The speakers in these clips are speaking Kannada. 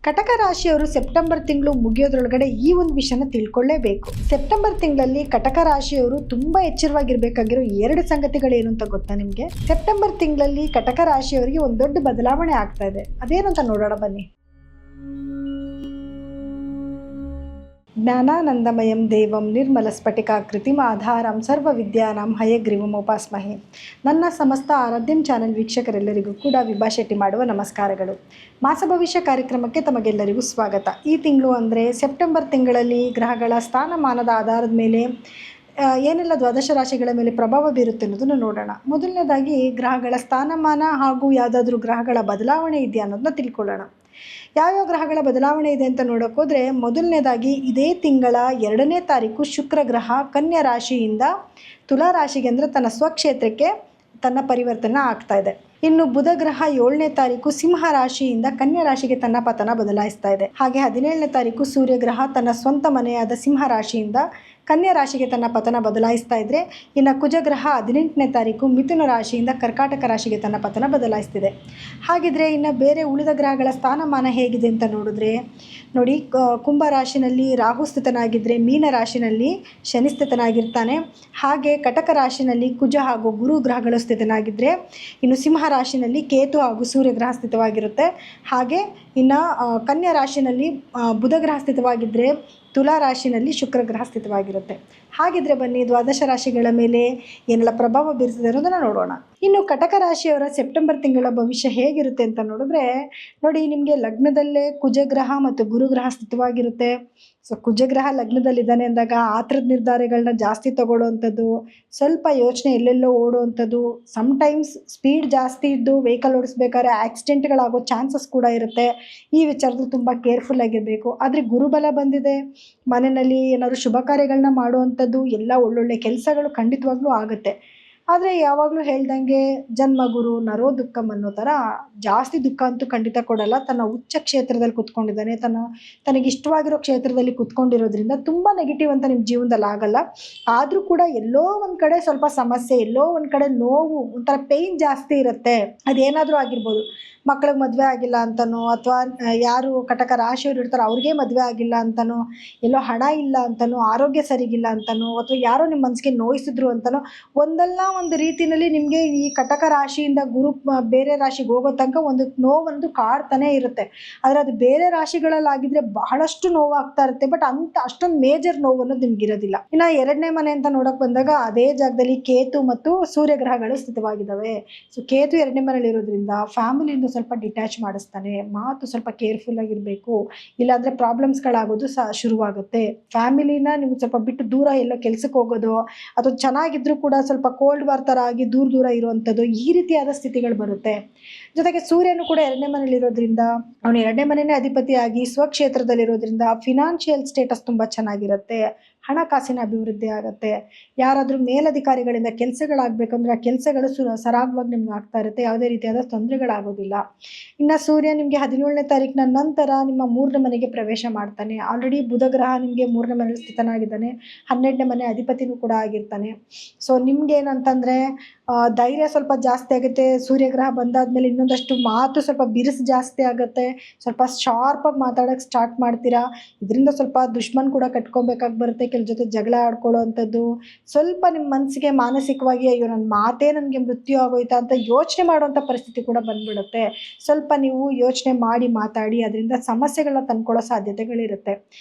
ಕಟಕ ರಾಶಿಯವರು ಸೆಪ್ಟೆಂಬರ್ ತಿಂಗಳು ಮುಗಿಯೋದ್ರೊಳಗಡೆ ಈ ಒಂದು ವಿಷಯನ ತಿಳ್ಕೊಳ್ಳೇಬೇಕು. ಸೆಪ್ಟೆಂಬರ್ ತಿಂಗಳಲ್ಲಿ ಕಟಕ ರಾಶಿಯವರು ತುಂಬಾ ಎಚ್ಚರವಾಗಿರ್ಬೇಕಾಗಿರೋ 2 ಸಂಗತಿಗಳೇನು ಅಂತ ಗೊತ್ತಾ ನಿಮಗೆ? ಸೆಪ್ಟೆಂಬರ್ ತಿಂಗಳಲ್ಲಿ ಕಟಕ ರಾಶಿಯವರಿಗೆ ಒಂದು ದೊಡ್ಡ ಬದಲಾವಣೆ ಆಗ್ತಾ ಇದೆ. ಅದೇನು ಅಂತ ನೋಡೋಣ ಬನ್ನಿ. ಜ್ಞಾನಾನಂದಮಯಂ ದೇವಂ ನಿರ್ಮಲ ಸ್ಫಟಿಕಾಕೃತಿಂ ಆಧಾರಂ ಸರ್ವ ವಿದ್ಯಾನಾಂ ಹಯಗ್ರೀವಂ ಉಪಾಸ್ಮಹೆ. ನನ್ನ ಸಮಸ್ತ ಆರಾಧ್ಯಂ ಚಾನೆಲ್ ವೀಕ್ಷಕರೆಲ್ಲರಿಗೂ ಕೂಡ ವಿಭಾ ಶೆಟ್ಟಿ ಮಾಡುವ ನಮಸ್ಕಾರಗಳು. ಮಾಸ ಭವಿಷ್ಯ ಕಾರ್ಯಕ್ರಮಕ್ಕೆ ತಮಗೆಲ್ಲರಿಗೂ ಸ್ವಾಗತ. ಈ ತಿಂಗಳು ಅಂದರೆ ಸೆಪ್ಟೆಂಬರ್ ತಿಂಗಳಲ್ಲಿ ಗ್ರಹಗಳ ಸ್ಥಾನಮಾನದ ಆಧಾರದ ಮೇಲೆ ಏನೆಲ್ಲ ದ್ವಾದಶ ರಾಶಿಗಳ ಮೇಲೆ ಪ್ರಭಾವ ಬೀರುತ್ತೆ ಅನ್ನೋದನ್ನು ನೋಡೋಣ. ಮೊದಲನೇದಾಗಿ ಗ್ರಹಗಳ ಸ್ಥಾನಮಾನ ಹಾಗೂ ಯಾವುದಾದ್ರೂ ಗ್ರಹಗಳ ಬದಲಾವಣೆ ಇದೆಯಾ ಅನ್ನೋದನ್ನ ತಿಳ್ಕೊಳ್ಳೋಣ. ಯಾವ್ಯಾವ ಗ್ರಹಗಳ ಬದಲಾವಣೆ ಇದೆ ಅಂತ ನೋಡೋಕ್ಕೋದ್ರೆ, ಮೊದಲನೇದಾಗಿ ಇದೇ ತಿಂಗಳ 2ನೇ ತಾರೀಕು ಶುಕ್ರ ಗ್ರಹ ಕನ್ಯಾ ರಾಶಿಯಿಂದ ತುಲಾ ರಾಶಿಗೆ ಅಂದರೆ ತನ್ನ ಸ್ವಕ್ಷೇತ್ರಕ್ಕೆ ತನ್ನ ಪರಿವರ್ತನೆ ಆಗ್ತಾ ಇದೆ. ಇನ್ನು ಬುಧ ಗ್ರಹ 7ನೇ ತಾರೀಕು ಸಿಂಹ ರಾಶಿಯಿಂದ ಕನ್ಯಾ ರಾಶಿಗೆ ತನ್ನ ಪತನ ಬದಲಾಯಿಸ್ತಾ ಇದೆ. ಹಾಗೆ 17ನೇ ತಾರೀಕು ಸೂರ್ಯ ಗ್ರಹ ತನ್ನ ಸ್ವಂತ ಮನೆಯಾದ ಸಿಂಹ ರಾಶಿಯಿಂದ ಕನ್ಯಾ ರಾಶಿಗೆ ತನ್ನ ಪತನ ಬದಲಾಯಿಸ್ತಾ ಇದ್ರೆ, ಇನ್ನು ಕುಜಗ್ರಹ 18ನೇ ತಾರೀಕು ಮಿಥುನ ರಾಶಿಯಿಂದ ಕರ್ಕಾಟಕ ರಾಶಿಗೆ ತನ್ನ ಪತನ ಬದಲಾಯಿಸ್ತಿದೆ. ಹಾಗಿದ್ರೆ ಇನ್ನು ಬೇರೆ ಉಳಿದ ಗ್ರಹಗಳ ಸ್ಥಾನಮಾನ ಹೇಗಿದೆ ಅಂತ ನೋಡಿದ್ರೆ ನೋಡಿ, ಕುಂಭ ರಾಶಿನಲ್ಲಿ ರಾಹು ಸ್ಥಿತನಾಗಿದ್ದರೆ ಮೀನ ರಾಶಿನಲ್ಲಿ ಶನಿ ಸ್ಥಿತನಾಗಿರ್ತಾನೆ. ಹಾಗೆ ಕಟಕ ರಾಶಿನಲ್ಲಿ ಕುಜ ಹಾಗೂ ಗುರು ಗ್ರಹಗಳು ಸ್ಥಿತನಾಗಿದ್ದರೆ, ಇನ್ನು ಸಿಂಹ ರಾಶಿನಲ್ಲಿ ಕೇತು ಹಾಗೂ ಸೂರ್ಯ ಗ್ರಹ ಸ್ಥಿತವಾಗಿರುತ್ತೆ. ಹಾಗೆ ಇನ್ನು ಕನ್ಯಾ ರಾಶಿನಲ್ಲಿ ಬುಧ ಗ್ರಹ ಸ್ಥಿತವಾಗಿದ್ದರೆ ತುಲಾ ರಾಶಿನಲ್ಲಿ ಶುಕ್ರ ಗ್ರಹ ಸ್ಥಿತವಾಗಿರುತ್ತೆ. ಹಾಗಿದ್ರೆ ಬನ್ನಿ ದ್ವಾದಶ ರಾಶಿಗಳ ಮೇಲೆ ಏನೆಲ್ಲ ಪ್ರಭಾವ ಬೀರ್ತದೆ ಅನ್ನೋದನ್ನು ನೋಡೋಣ. ಇನ್ನು ಕಟಕ ರಾಶಿಯವರ ಸೆಪ್ಟೆಂಬರ್ ತಿಂಗಳ ಭವಿಷ್ಯ ಹೇಗಿರುತ್ತೆ ಅಂತ ನೋಡಿದ್ರೆ ನೋಡಿ, ನಿಮಗೆ ಲಗ್ನದಲ್ಲೇ ಕುಜಗ್ರಹ ಮತ್ತು ಗುರುಗ್ರಹ ಸ್ಥಿತವಾಗಿರುತ್ತೆ. ಸೊ ಕುಜಗ್ರಹ ಲಗ್ನದಲ್ಲಿದ್ದಾನೆ ಅಂದಾಗ ಆತರದ ನಿರ್ಧಾರಗಳನ್ನ ಜಾಸ್ತಿ ತಗೊಳ್ಳೋವಂಥದ್ದು, ಸ್ವಲ್ಪ ಯೋಚನೆ ಎಲ್ಲೆಲ್ಲೋ ಓಡುವಂಥದ್ದು, ಸಮ್ಟೈಮ್ಸ್ ಸ್ಪೀಡ್ ಜಾಸ್ತಿ ಇದ್ದು ವೆಹಿಕಲ್ ಓಡಿಸ್ಬೇಕಾದ್ರೆ ಆಕ್ಸಿಡೆಂಟ್ಗಳಾಗೋ ಚಾನ್ಸಸ್ ಕೂಡ ಇರುತ್ತೆ. ಈ ವಿಚಾರದಲ್ಲಿ ತುಂಬ ಕೇರ್ಫುಲ್ ಆಗಿರಬೇಕು. ಆದರೆ ಗುರುಬಲ ಬಂದಿದೆ, ಮನೆಯಲ್ಲಿ ಏನಾದರೂ ಶುಭ ಕಾರ್ಯಗಳನ್ನ ಮಾಡುವಂಥದ್ದು, ಎಲ್ಲ ಒಳ್ಳೊಳ್ಳೆ ಕೆಲಸಗಳು ಖಂಡಿತವಾಗ್ಲೂ ಆಗುತ್ತೆ. ಆದರೆ ಯಾವಾಗಲೂ ಹೇಳ್ದಂಗೆ ಜನ್ಮಗುರು ನರೋ ದುಃಖಂ ಅನ್ನೋ ಥರ ಜಾಸ್ತಿ ದುಃಖ ಅಂತೂ ಖಂಡಿತ ಕೊಡಲ್ಲ. ತನ್ನ ಉಚ್ಚ ಕ್ಷೇತ್ರದಲ್ಲಿ ಕುತ್ಕೊಂಡಿದ್ದಾನೆ, ತನಗೆ ಇಷ್ಟವಾಗಿರೋ ಕ್ಷೇತ್ರದಲ್ಲಿ ಕುತ್ಕೊಂಡಿರೋದ್ರಿಂದ ತುಂಬ ನೆಗೆಟಿವ್ ಅಂತ ನಿಮ್ಮ ಜೀವನದಲ್ಲಿ ಆಗಲ್ಲ. ಆದರೂ ಕೂಡ ಎಲ್ಲೋ ಒಂದು ಕಡೆ ಸ್ವಲ್ಪ ಸಮಸ್ಯೆ, ಎಲ್ಲೋ ಒಂದು ಕಡೆ ನೋವು, ಒಂಥರ ಪೇಯ್ನ್ ಜಾಸ್ತಿ ಇರುತ್ತೆ. ಅದೇನಾದರೂ ಆಗಿರ್ಬೋದು, ಮಕ್ಕಳಿಗೆ ಮದುವೆ ಆಗಿಲ್ಲ ಅಂತನೋ, ಅಥವಾ ಯಾರು ಕಟಕ ರಾಶಿಯವರು ಇರ್ತಾರೋ ಅವ್ರಿಗೆ ಮದುವೆ ಆಗಿಲ್ಲ ಅಂತನೋ, ಎಲ್ಲೋ ಹಣ ಇಲ್ಲ ಅಂತನೋ, ಆರೋಗ್ಯ ಸರಿಗಿಲ್ಲ ಅಂತನೋ, ಅಥವಾ ಯಾರೋ ನಿಮ್ಮ ಮನಸ್ಸಿಗೆ ನೋಯಿಸಿದ್ರು ಅಂತನೋ, ಒಂದಲ್ಲ ಒಂದು ರೀತಿಯಲ್ಲಿ ನಿಮಗೆ ಈ ಕಟಕ ರಾಶಿಯಿಂದ ಗುರು ಬೇರೆ ರಾಶಿಗೆ ಹೋಗೋ ತನಕ ಒಂದು ನೋವೊಂದು ಕಾಡ್ತಾನೆ ಇರುತ್ತೆ. ಆದರೆ ಅದು ಬೇರೆ ರಾಶಿಗಳಲ್ಲಾಗಿದ್ರೆ ಬಹಳಷ್ಟು ನೋವಾಗ್ತಾ ಇರುತ್ತೆ. ಬಟ್ ಅಷ್ಟೊಂದು ಮೇಜರ್ ನೋವು ಅನ್ನೋದು ನಿಮ್ಗೆ ಇರೋದಿಲ್ಲ. ಇನ್ನು 2ನೇ ಮನೆ ಅಂತ ನೋಡೋಕೆ ಬಂದಾಗ ಅದೇ ಜಾಗದಲ್ಲಿ ಕೇತು ಮತ್ತು ಸೂರ್ಯ ಗ್ರಹಗಳು ಸ್ಥಿತವಾಗಿದ್ದಾವೆ. ಸೊ ಕೇತು 2ನೇ ಮನೇಲಿ ಇರೋದ್ರಿಂದ ಫ್ಯಾಮಿಲಿಯಿಂದ ಸ್ವಲ್ಪ ಡಿಟ್ಯಾಚ್ ಮಾಡಿಸ್ತಾನೆ. ಮಾತು ಸ್ವಲ್ಪ ಕೇರ್ಫುಲ್ ಆಗಿರಬೇಕು, ಇಲ್ಲಾಂದರೆ ಪ್ರಾಬ್ಲಮ್ಸ್ಗಳಾಗೋದು ಶುರುವಾಗುತ್ತೆ. ಫ್ಯಾಮಿಲಿನ ನೀವು ಸ್ವಲ್ಪ ಬಿಟ್ಟು ದೂರ ಎಲ್ಲೋ ಕೆಲ್ಸಕ್ಕೆ ಹೋಗೋದು, ಅಥವಾ ಚೆನ್ನಾಗಿದ್ರೂ ಕೂಡ ಸ್ವಲ್ಪ ಕೋಲ್ಡ್ ವಾರ್ ಥರ ಆಗಿ ದೂರ ಇರುವಂಥದ್ದು, ಈ ರೀತಿಯಾದ ಸ್ಥಿತಿಗಳು ಬರುತ್ತೆ. ಜೊತೆಗೆ ಸೂರ್ಯನು ಕೂಡ 2ನೇ ಮನೇಲಿರೋದ್ರಿಂದ, ಅವನು 2ನೇ ಮನೆಯೇ ಅಧಿಪತಿಯಾಗಿ ಸ್ವಕ್ಷೇತ್ರದಲ್ಲಿರೋದ್ರಿಂದ ಫಿನಾನ್ಷಿಯಲ್ ಸ್ಟೇಟಸ್ ತುಂಬ ಚೆನ್ನಾಗಿರುತ್ತೆ, ಹಣಕಾಸಿನ ಅಭಿವೃದ್ಧಿ ಆಗುತ್ತೆ. ಯಾರಾದರೂ ಮೇಲಧಿಕಾರಿಗಳಿಂದ ಕೆಲಸಗಳಾಗಬೇಕಂದ್ರೆ ಆ ಕೆಲಸಗಳು ಸರಾಗವಾಗಿ ನಿಮ್ಗೆ ಆಗ್ತಾ ಇರುತ್ತೆ, ಯಾವುದೇ ರೀತಿಯಾದ ತೊಂದರೆಗಳಾಗೋದಿಲ್ಲ. ಇನ್ನು ಸೂರ್ಯ ನಿಮಗೆ 17ನೇ ತಾರೀಕಿನ ನಂತರ ನಿಮ್ಮ 3ನೇ ಮನೆಗೆ ಪ್ರವೇಶ ಮಾಡ್ತಾನೆ. ಆಲ್ರೆಡಿ ಬುಧ ಗ್ರಹ ನಿಮಗೆ 3ನೇ ಮನೆಯಲ್ಲಿ ಸ್ಥಿತನಾಗಿದ್ದಾನೆ, 12ನೇ ಮನೆ ಅಧಿಪತಿನೂ ಕೂಡ ಆಗಿರ್ತಾನೆ. ಸೊ ನಿಮ್ಗೇನಂತಂದರೆ ಧೈರ್ಯ ಸ್ವಲ್ಪ ಜಾಸ್ತಿ ಆಗುತ್ತೆ. ಸೂರ್ಯಗ್ರಹ ಬಂದಾದ್ಮೇಲೆ ಇನ್ನೊಂದಷ್ಟು ಮಾತು ಸ್ವಲ್ಪ ಬಿರುಸು ಜಾಸ್ತಿ ಆಗುತ್ತೆ, ಸ್ವಲ್ಪ ಶಾರ್ಪಾಗಿ ಮಾತಾಡೋಕ್ಕೆ ಸ್ಟಾರ್ಟ್ ಮಾಡ್ತೀರಾ. ಇದರಿಂದ ಸ್ವಲ್ಪ ದುಶ್ಮನ್ ಕೂಡ ಕಟ್ಕೊಬೇಕಾಗಿ ಬರುತ್ತೆ. ಕೆಲವ್ರ ಜೊತೆ ಜಗಳ ಆಡ್ಕೊಳ್ಳೋ ಅಂಥದ್ದು, ಸ್ವಲ್ಪ ನಿಮ್ಮ ಮನಸ್ಸಿಗೆ ಮಾನಸಿಕವಾಗಿ ಅಯ್ಯೋ ನನ್ನ ಮಾತೇ ನನಗೆ ಮೃತ್ಯು ಆಗೋಯ್ತಾ ಅಂತ ಯೋಚನೆ ಮಾಡುವಂಥ ಪರಿಸ್ಥಿತಿ ಕೂಡ ಬಂದ್ಬಿಡುತ್ತೆ. ಸ್ವಲ್ಪ ನೀವು ಯೋಚನೆ ಮಾಡಿ ಮಾತಾಡಿ, ಅದರಿಂದ ಸಮಸ್ಯೆಗಳನ್ನ ತಂದ್ಕೊಳ್ಳೋ ಸಾಧ್ಯತೆಗಳಿರುತ್ತೆ.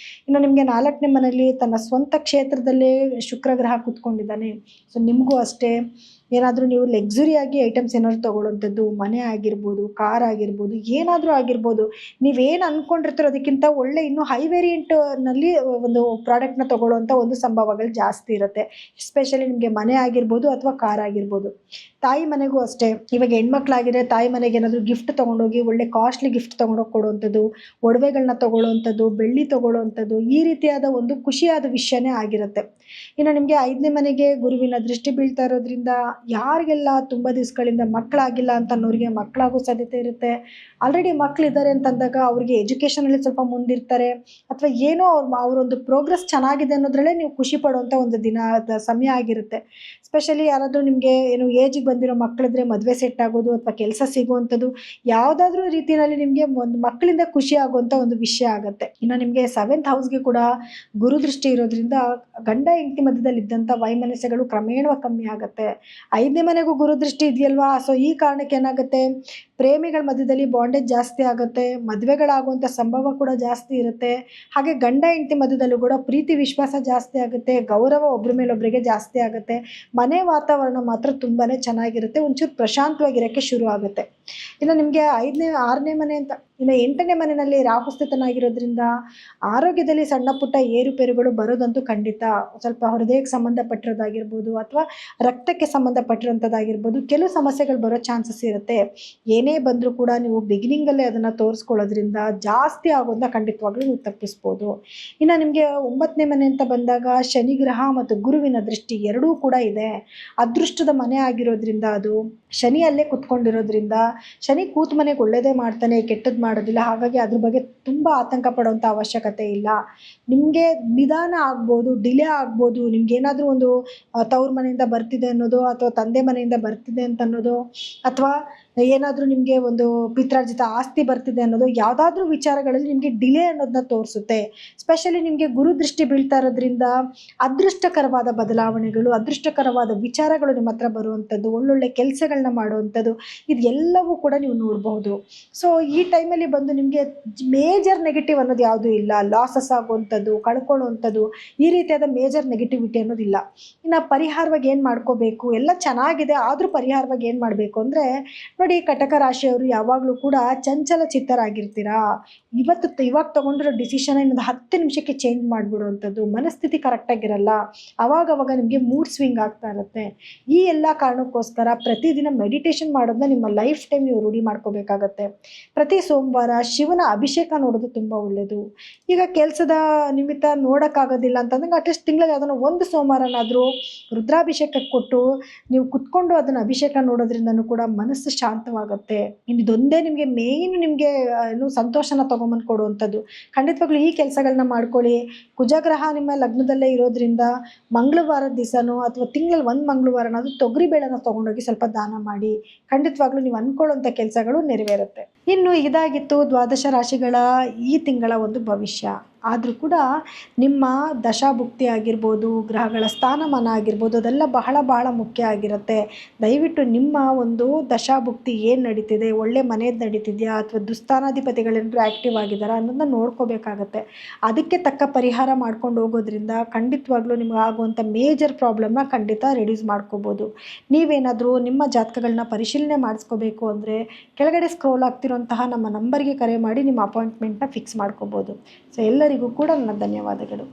ಇನ್ನು ನಿಮಗೆ 4ನೇ ಮನೆಯಲ್ಲಿ ತನ್ನ ಸ್ವಂತ ಕ್ಷೇತ್ರದಲ್ಲೇ ಶುಕ್ರ ಗ್ರಹ ಕೂತ್ಕೊಂಡಿದ್ದಾನೆ. ಸೊ ನಿಮಗೂ ಅಷ್ಟೇ, ಏನಾದರೂ ನೀವು ಲಕ್ಸುರಿಯಾಗಿ ಐಟಮ್ಸ್ ಏನಾದರೂ ತೊಗೊಳ್ಳೋಂಥದ್ದು, ಮನೆ ಆಗಿರ್ಬೋದು, ಕಾರ್ ಆಗಿರ್ಬೋದು, ಏನಾದರೂ ಆಗಿರ್ಬೋದು, ನೀವೇನು ಅಂದ್ಕೊಂಡಿರ್ತೀರೋ ಅದಕ್ಕಿಂತ ಒಳ್ಳೆ ಇನ್ನೂ ಹೈ ವೇರಿಯಂಟ್ನಲ್ಲಿ ಒಂದು ಪ್ರಾಡಕ್ಟ್ನ ತೊಗೊಳ್ಳೋವಂಥ ಒಂದು ಸಂಭವಗಳು ಜಾಸ್ತಿ ಇರುತ್ತೆ. ಎಸ್ಪೆಷಲಿ ನಿಮಗೆ ಮನೆ ಆಗಿರ್ಬೋದು ಅಥವಾ ಕಾರ್ ಆಗಿರ್ಬೋದು. ತಾಯಿ ಮನೆಗೂ ಅಷ್ಟೇ, ಇವಾಗ ಹೆಣ್ಮಕ್ಳಾಗಿದ್ರೆ ತಾಯಿ ಮನೆಗೆ ಏನಾದರೂ ಗಿಫ್ಟ್ ತೊಗೊಂಡೋಗಿ ಒಳ್ಳೆ ಕಾಸ್ಟ್ಲಿ ಗಿಫ್ಟ್ ತೊಗೊಂಡೋಗಿ ಕೊಡುವಂಥದ್ದು, ಒಡವೆಗಳನ್ನ ತೊಗೊಳ್ಳೋವಂಥದ್ದು, ಬೆಳ್ಳಿ ತೊಗೊಳ್ಳೋವಂಥದ್ದು, ಈ ರೀತಿಯಾದ ಒಂದು ಖುಷಿಯಾದ ವಿಷಯನೇ ಆಗಿರುತ್ತೆ. ಇನ್ನು ನಿಮಗೆ 5ನೇ ಮನೆಗೆ ಗುರುವಿನ ದೃಷ್ಟಿ ಬೀಳ್ತಾ ಇರೋದ್ರಿಂದ ಯಾರಿಗೆಲ್ಲ ತುಂಬ ದಿವಸಗಳಿಂದ ಮಕ್ಕಳಾಗಿಲ್ಲ ಅಂತ ಅನ್ನೋರಿಗೆ ಮಕ್ಕಳಾಗೋ ಸಾಧ್ಯತೆ ಇರುತ್ತೆ. ಆಲ್ರೆಡಿ ಮಕ್ಕಳಿದ್ದಾರೆ ಅಂತಂದಾಗ ಅವ್ರಿಗೆ ಎಜುಕೇಷನಲ್ಲಿ ಸ್ವಲ್ಪ ಮುಂದಿರ್ತಾರೆ, ಅಥವಾ ಏನೋ ಅವರೊಂದು ಪ್ರೋಗ್ರೆಸ್ ಚೆನ್ನಾಗಿದೆ ಅನ್ನೋದ್ರಲ್ಲೇ ನೀವು ಖುಷಿ ಪಡುವಂಥ ಒಂದು ಸಮಯ ಆಗಿರುತ್ತೆ. ಸ್ಪೆಷಲಿ ಯಾರಾದರೂ ನಿಮಗೆ ಏನು ಏಜಿಗೆ ಬಂದಿರೋ ಮಕ್ಕಳಿದ್ರೆ ಮದುವೆ ಸೆಟ್ ಆಗೋದು ಅಥವಾ ಕೆಲಸ ಸಿಗುವಂಥದ್ದು, ಯಾವುದಾದ್ರೂ ರೀತಿಯಲ್ಲಿ ನಿಮಗೆ ಒಂದು ಮಕ್ಕಳಿಂದ ಖುಷಿ ಆಗುವಂಥ ಒಂದು ವಿಷಯ ಆಗುತ್ತೆ. ಇನ್ನು ನಿಮಗೆ 7th ಹೌಸ್ಗೆ ಕೂಡ ಗುರುದೃಷ್ಟಿ ಇರೋದ್ರಿಂದ ಗಂಡ ಹೆಂಡತಿ ಮಧ್ಯದಲ್ಲಿ ಇದ್ದಂಥ ವೈಮನಸ್ಯಗಳು ಕ್ರಮೇಣವಾಗಿ ಕಮ್ಮಿ ಆಗುತ್ತೆ. 5ನೇ ಮನೆಗೂ ಗುರುದೃಷ್ಟಿ ಇದೆಯಲ್ವಾ, ಸೊ ಈ ಕಾರಣಕ್ಕೆ ಏನಾಗುತ್ತೆ, ಪ್ರೇಮಿಗಳ ಮಧ್ಯದಲ್ಲಿ ಬಾಂಡೇಜ್ ಜಾಸ್ತಿ ಆಗುತ್ತೆ, ಮದುವೆಗಳಾಗುವಂಥ ಸಂಭವ ಕೂಡ ಜಾಸ್ತಿ ಇರುತ್ತೆ. ಹಾಗೆ ಗಂಡ ಹೆಂಡತಿ ಮಧ್ಯದಲ್ಲೂ ಕೂಡ ಪ್ರೀತಿ ವಿಶ್ವಾಸ ಜಾಸ್ತಿ ಆಗುತ್ತೆ, ಗೌರವ ಒಬ್ಬರ ಮೇಲೊಬ್ಬರಿಗೆ ಜಾಸ್ತಿ ಆಗುತ್ತೆ. ಮನೆ ವಾತಾವರಣ ಮಾತ್ರ ತುಂಬಾ ಚೆನ್ನಾಗಿರುತ್ತೆ, ಒಂಚೂರು ಪ್ರಶಾಂತವಾಗಿರೋಕ್ಕೆ ಶುರು ಆಗುತ್ತೆ. ಇನ್ನು ನಿಮಗೆ 6ನೇ ಮನೆ ಅಂತ, ಇನ್ನು 8ನೇ ಮನೆಯಲ್ಲಿ ರಾಹು ಸ್ಥಿತನಾಗಿರೋದ್ರಿಂದ ಆರೋಗ್ಯದಲ್ಲಿ ಸಣ್ಣ ಪುಟ್ಟ ಏರುಪೇರುಗಳು ಬರೋದಂತೂ ಖಂಡಿತ. ಸ್ವಲ್ಪ ಹೃದಯಕ್ಕೆ ಸಂಬಂಧಪಟ್ಟಿರೋದಾಗಿರ್ಬೋದು ಅಥವಾ ರಕ್ತಕ್ಕೆ ಸಂಬಂಧಪಟ್ಟಿರೋಂಥದ್ದಾಗಿರ್ಬೋದು, ಕೆಲವು ಸಮಸ್ಯೆಗಳು ಬರೋ ಚಾನ್ಸಸ್ ಇರುತ್ತೆ. ಏನೇ ಬಂದರೂ ಕೂಡ ನೀವು ಬಿಗಿನಿಂಗಲ್ಲೇ ಅದನ್ನು ತೋರಿಸ್ಕೊಳ್ಳೋದ್ರಿಂದ ಜಾಸ್ತಿ ಆಗೋದನ್ನ ಖಂಡಿತವಾಗ್ಲೂ ನೀವು ತಪ್ಪಿಸ್ಬೋದು. ಇನ್ನು ನಿಮಗೆ 9ನೇ ಮನೆ ಅಂತ ಬಂದಾಗ ಶನಿ ಗ್ರಹ ಮತ್ತು ಗುರುವಿನ ದೃಷ್ಟಿ ಎರಡೂ ಕೂಡ ಇದೆ. ಅದೃಷ್ಟದ ಮನೆ ಆಗಿರೋದ್ರಿಂದ, ಅದು ಶನಿ ಅಲ್ಲೇ ಕುತ್ಕೊಂಡಿರೋದ್ರಿಂದ, ಶನಿ ಕೂತ್ ಮನೆಗೆ ಒಳ್ಳೇದೇ ಮಾಡ್ತಾನೆ, ಕೆಟ್ಟದ್ದು ಮಾಡೋದಿಲ್ಲ. ಹಾಗಾಗಿ ಅದ್ರ ಬಗ್ಗೆ ತುಂಬ ಆತಂಕ ಪಡೋವಂಥ ಅವಶ್ಯಕತೆ ಇಲ್ಲ. ನಿಮಗೆ ನಿಧಾನ ಆಗ್ಬೋದು, ಡಿಲೇ ಆಗ್ಬೋದು. ನಿಮ್ಗೇನಾದರೂ ಒಂದು ತವ್ರ ಮನೆಯಿಂದ ಬರ್ತಿದೆ ಅನ್ನೋದು ಅಥವಾ ತಂದೆ ಮನೆಯಿಂದ ಬರ್ತಿದೆ ಅಂತ ಅನ್ನೋದು, ಅಥವಾ ಏನಾದರೂ ನಿಮಗೆ ಒಂದು ಪಿತ್ರಾರ್ಜಿತ ಆಸ್ತಿ ಬರ್ತಿದೆ ಅನ್ನೋದು, ಯಾವುದಾದ್ರೂ ವಿಚಾರಗಳಲ್ಲಿ ನಿಮಗೆ ಡಿಲೇ ಅನ್ನೋದನ್ನ ತೋರಿಸುತ್ತೆ. ಸ್ಪೆಷಲಿ ನಿಮಗೆ ಗುರು ದೃಷ್ಟಿ ಬೀಳ್ತಾ ಇರೋದ್ರಿಂದ ಅದೃಷ್ಟಕರವಾದ ಬದಲಾವಣೆಗಳು, ಅದೃಷ್ಟಕರವಾದ ವಿಚಾರಗಳು ನಿಮ್ಮ ಹತ್ರ ಬರುವಂಥದ್ದು, ಒಳ್ಳೊಳ್ಳೆ ಕೆಲಸಗಳನ್ನ ಮಾಡುವಂಥದ್ದು, ಇದೆಲ್ಲವೂ ಕೂಡ ನೀವು ನೋಡ್ಬೋದು. ಸೊ ಈ ಟೈಮಲ್ಲಿ ಬಂದು ನಿಮಗೆ ಮೇಜರ್ ನೆಗೆಟಿವ್ ಅನ್ನೋದು ಯಾವುದೂ ಇಲ್ಲ. ಲಾಸಸ್ ಆಗುವಂಥದ್ದು, ಕಳ್ಕೊಳ್ಳುವಂಥದ್ದು, ಈ ರೀತಿಯಾದ ಮೇಜರ್ ನೆಗೆಟಿವಿಟಿ ಅನ್ನೋದಿಲ್ಲ. ಇನ್ನು ಪರಿಹಾರವಾಗಿ ಏನು ಮಾಡ್ಕೋಬೇಕು, ಎಲ್ಲ ಚೆನ್ನಾಗಿದೆ, ಆದರೂ ಪರಿಹಾರವಾಗಿ ಏನು ಮಾಡಬೇಕು ಅಂದರೆ, ನೋಡಿ, ಕಟಕ ರಾಶಿಯವರು ಯಾವಾಗಲೂ ಕೂಡ ಚಂಚಲ ಚಿತ್ತರಾಗಿರ್ತೀರಾ. ಇವಾಗ ತೊಗೊಂಡಿರೋ ಡಿಸಿಷನ್ ಇನ್ನೊಂದು 10 ನಿಮಿಷಕ್ಕೆ ಚೇಂಜ್ ಮಾಡಿಬಿಡುವಂಥದ್ದು, ಮನಸ್ಥಿತಿ ಕರೆಕ್ಟಾಗಿರಲ್ಲ. ಅವಾಗವಾಗ ನಿಮಗೆ ಮೂಡ್ ಸ್ವಿಂಗ್ ಆಗ್ತಾ ಇರುತ್ತೆ. ಈ ಎಲ್ಲ ಕಾರಣಕ್ಕೋಸ್ಕರ ಪ್ರತಿದಿನ ಮೆಡಿಟೇಷನ್ ಮಾಡೋದನ್ನ ನಿಮ್ಮ ಲೈಫ್ ಟೈಮ್ ನೀವು ರೂಢಿ ಮಾಡ್ಕೋಬೇಕಾಗತ್ತೆ. ಪ್ರತಿ ಸೋಮವಾರ ಶಿವನ ಅಭಿಷೇಕ ನೋಡೋದು ತುಂಬ ಒಳ್ಳೆಯದು. ಈಗ ಕೆಲಸದ ನಿಮಿತ್ತ ನೋಡೋಕ್ಕಾಗೋದಿಲ್ಲ ಅಂತಂದಾಗ ಅಟ್ಲೀಸ್ಟ್ ತಿಂಗಳಲ್ಲಿ ಅದನ್ನು ಒಂದು ಸೋಮವಾರನಾದರೂ ರುದ್ರಾಭಿಷೇಕಕ್ಕೆ ಕೊಟ್ಟು ನೀವು ಕುತ್ಕೊಂಡು ಅದನ್ನು ಅಭಿಷೇಕ ನೋಡೋದ್ರಿಂದನೂ ಕೂಡ ಮನಸ್ಸು ಶಾಂತವಾಗುತ್ತೆ. ಇದೊಂದೇ ನಿಮಗೆ ಮೇಯ್ನ್ ನಿಮಗೆ ಸಂತೋಷನ ತೊಗೊಂಬಂದು ಕೊಡುವಂಥದ್ದು. ಖಂಡಿತವಾಗ್ಲೂ ಈ ಕೆಲಸಗಳನ್ನ ಮಾಡ್ಕೊಳ್ಳಿ. ಕುಜಗ್ರಹ ನಿಮ್ಮ ಲಗ್ನದಲ್ಲೇ ಇರೋದ್ರಿಂದ ಮಂಗಳವಾರದ ದಿವಸನೋ ಅಥವಾ ತಿಂಗಳಲ್ಲಿ ಒಂದು ಮಂಗಳವಾರನಾದರೂ ತೊಗರಿಬೇಳೆನ ತೊಗೊಂಡೋಗಿ ಸ್ವಲ್ಪ ದಾನ ಮಾಡಿ. ಖಂಡಿತವಾಗ್ಲೂ ನೀವು ಅಂದ್ಕೊಳ್ಳೋಂಥ ಕೆಲಸಗಳು ನೆರವೇರುತ್ತೆ. ಇನ್ನು ಇದಾಗಿತ್ತು ದ್ವಾದಶ ರಾಶಿಗಳ ಈ ತಿಂಗಳ ಒಂದು ಭವಿಷ್ಯ. ಆದರೂ ಕೂಡ ನಿಮ್ಮ ದಶಾಭುಕ್ತಿ ಆಗಿರ್ಬೋದು, ಗ್ರಹಗಳ ಸ್ಥಾನಮಾನ ಆಗಿರ್ಬೋದು, ಅದೆಲ್ಲ ಬಹಳ ಬಹಳ ಮುಖ್ಯ ಆಗಿರುತ್ತೆ. ದಯವಿಟ್ಟು ನಿಮ್ಮ ಒಂದು ದಶಾಭುಕ್ತಿ ಏನು ನಡೀತಿದೆ, ಒಳ್ಳೆ ಮನೆಯದು ನಡೀತಿದೆಯಾ ಅಥವಾ ದುಸ್ಥಾನಾಧಿಪತಿಗಳೇನಾದರೂ ಆ್ಯಕ್ಟಿವ್ ಆಗಿದ್ದಾರಾ ಅನ್ನೋದನ್ನ ನೋಡ್ಕೋಬೇಕಾಗತ್ತೆ. ಅದಕ್ಕೆ ತಕ್ಕ ಪರಿಹಾರ ಮಾಡ್ಕೊಂಡು ಹೋಗೋದ್ರಿಂದ ಖಂಡಿತವಾಗ್ಲೂ ನಿಮ್ಗೆ ಆಗುವಂಥ ಮೇಜರ್ ಪ್ರಾಬ್ಲಮ್ನ ಖಂಡಿತ ರೆಡ್ಯೂಸ್ ಮಾಡ್ಕೋಬೋದು. ನೀವೇನಾದರೂ ನಿಮ್ಮ ಜಾತಕಗಳನ್ನ ಪರಿಶೀಲನೆ ಮಾಡಿಸ್ಕೋಬೇಕು ಅಂದರೆ ಕೆಳಗಡೆ ಸ್ಕ್ರೋಲ್ ಆಗ್ತಿರೋಂತಹ ನಮ್ಮ ನಂಬರ್ಗೆ ಕರೆ ಮಾಡಿ ನಿಮ್ಮ ಅಪಾಯಿಂಟ್ಮೆಂಟ್ನ ಫಿಕ್ಸ್ ಮಾಡ್ಕೋಬೋದು. ಸೊ ಎಲ್ಲರಿಗೂ ಕೂಡ ನನ್ನ ಧನ್ಯವಾದಗಳು.